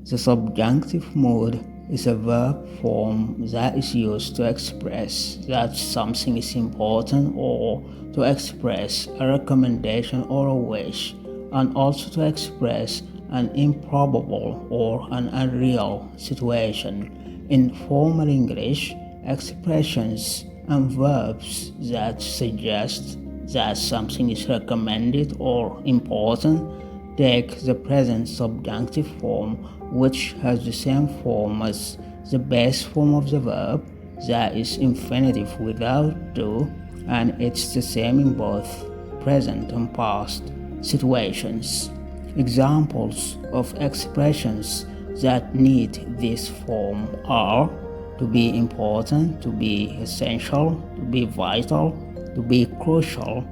The subjunctive mood is a verb form that is used to express that something is important or to express a recommendation or a wish, and also to express an improbable or an unreal situation. In formal English, expressions and verbs that suggest that something is recommended or important take the present subjunctive form, which has the same form as the base form of the verb, that is infinitive without do, and it's the same in both present and past situations. Examples of expressions that need this form are to be important, to be essential, to be vital, to be crucial,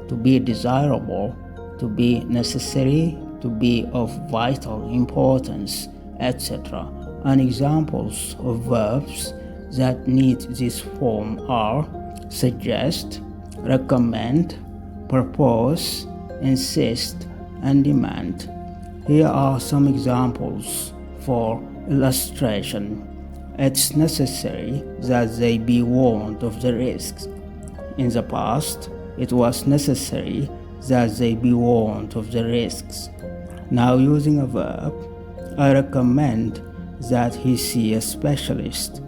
to be desirable, to be necessary, to be of vital importance, etc. And examples of verbs that need this form are suggest, recommend, propose, insist, and demand. Here are some examples for illustration. It's necessary that they be warned of the risks. In the past, it was necessary that they be warned of the risks. Now, using a verb, I recommend that he see a specialist.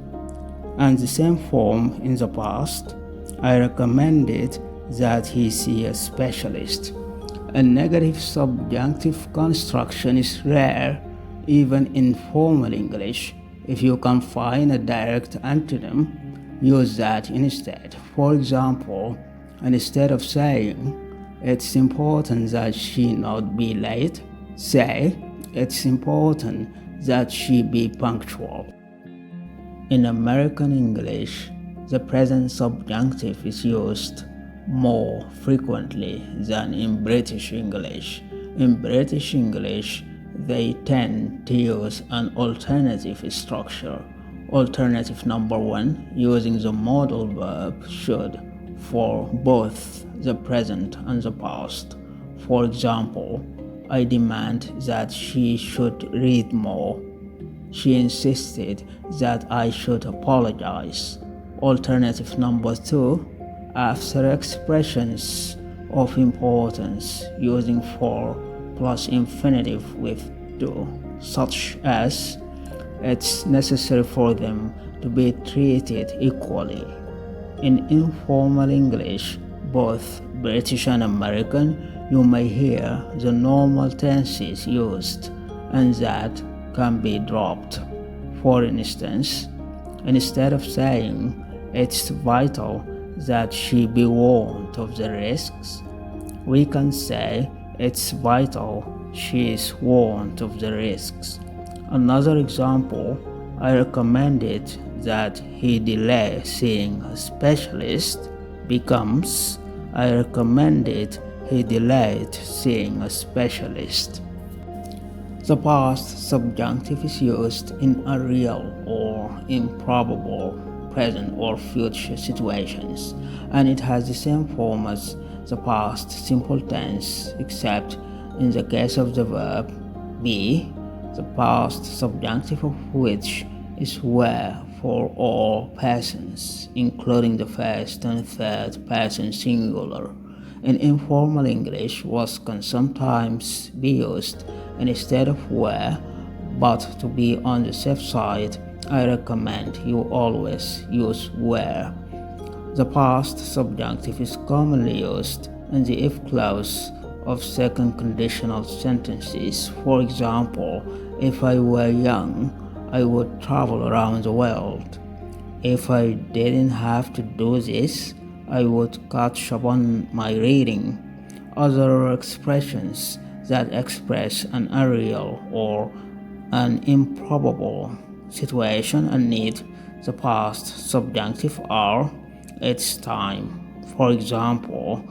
And the same form in the past, I recommended that he see a specialist. A negative subjunctive construction is rare, even in formal English. If you can find a direct antonym, use that instead. For example, instead of saying, "It's important that she not be late," say, "It's important that she be punctual." In American English, the present subjunctive is used more frequently than in British English. In British English, they tend to use an alternative structure. Alternative number one, using the modal verb should for both the present and the past. For example, I demand that she should read more. She insisted that I should apologize. Alternative number two, after expressions of importance using for plus infinitive with do, such as, "It's necessary for them to be treated equally." In informal English, both British and American, you may hear the normal tenses used, and that can be dropped. For instance, instead of saying, "It's vital that she be warned of the risks," we can say, "It's vital she is warned of the risks." Another example, I recommended that he delay seeing a specialist, becomes, I recommended he delayed seeing a specialist. The past subjunctive is used in unreal or improbable present or future situations, and it has the same form as the past simple tense, except in the case of the verb be, the past subjunctive of which is were for all persons, including the first and third person singular. In informal English, was can sometimes be used instead of were, but to be on the safe side, I recommend you always use were. The past subjunctive is commonly used in the if clause of second conditional sentences. For example, if I were young, I would travel around the world. If I didn't have to do this, I would catch up on my reading. Other expressions that express an unreal or an improbable situation and need the past subjunctive are, "It's time." For example,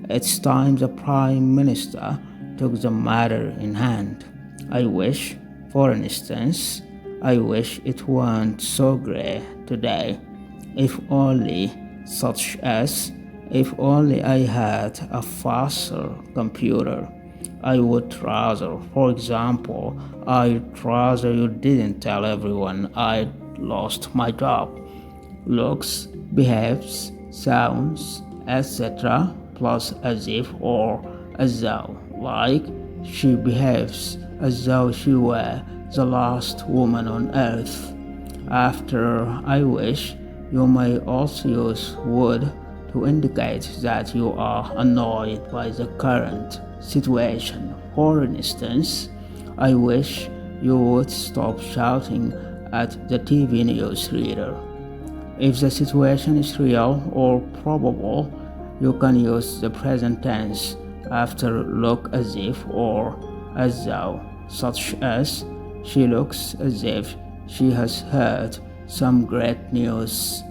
"It's time the Prime Minister took the matter in hand." I wish, for instance, I wish it weren't so grey today. If only, such as, "If only I had a faster computer." I would rather, for example, I'd rather you didn't tell everyone I lost my job. Looks, behaves, sounds, etc. plus as if or as though. Like, she behaves as though she were the last woman on earth. After I wish, you may also use would to indicate that you are annoyed by the current situation. For instance, I wish you would stop shouting at the TV news reader. If the situation is real or probable, you can use the present tense after look as if or as though, such as she looks as if she has heard some great news.